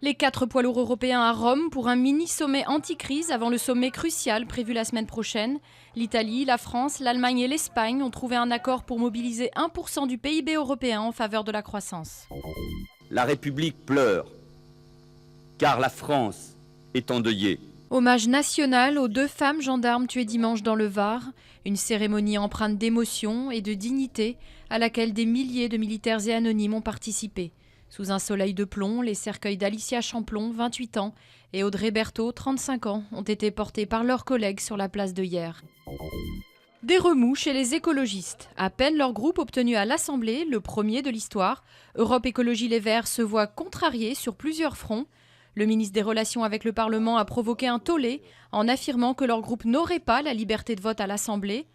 Les 4 poids lourds européens à Rome pour un mini-sommet anti-crise avant le sommet crucial prévu la semaine prochaine. L'Italie, la France, l'Allemagne et l'Espagne ont trouvé un accord pour mobiliser 1% du PIB européen en faveur de la croissance. La République pleure, car la France est endeuillée. Hommage national aux 2 femmes gendarmes tuées dimanche dans le Var. Une cérémonie empreinte d'émotion et de dignité à laquelle des milliers de militaires et anonymes ont participé. Sous un soleil de plomb, les cercueils d'Alicia Champlon, 28 ans, et Audrey Berthaud, 35 ans, ont été portés par leurs collègues sur la place de Hyères. Des remous chez les écologistes. À peine leur groupe obtenu à l'Assemblée, le premier de l'histoire, Europe Écologie Les Verts se voit contrarié sur plusieurs fronts. Le ministre des Relations avec le Parlement a provoqué un tollé en affirmant que leur groupe n'aurait pas la liberté de vote à l'Assemblée.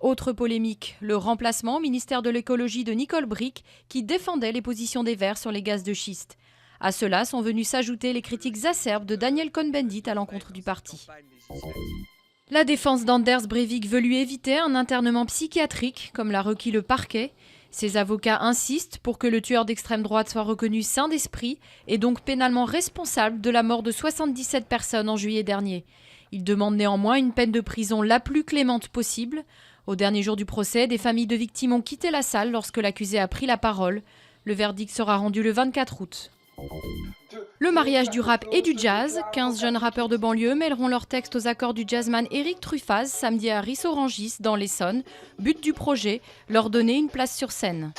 Autre polémique, le remplacement au ministère de l'écologie de Nicole Bricq qui défendait les positions des Verts sur les gaz de schiste. À cela sont venus s'ajouter les critiques acerbes de Daniel Cohn-Bendit à l'encontre du parti. La défense d'Anders Breivik veut lui éviter un internement psychiatrique, comme l'a requis le parquet. Ses avocats insistent pour que le tueur d'extrême droite soit reconnu sain d'esprit et donc pénalement responsable de la mort de 77 personnes en juillet dernier. Ils demandent néanmoins une peine de prison la plus clémente possible. Au dernier jour du procès, des familles de victimes ont quitté la salle lorsque l'accusé a pris la parole. Le verdict sera rendu le 24 août. Le mariage du rap et du jazz. 15 jeunes rappeurs de banlieue mêleront leurs textes aux accords du jazzman Éric Truffaz samedi à Ris-Orangis dans l'Essonne. But du projet, leur donner une place sur scène.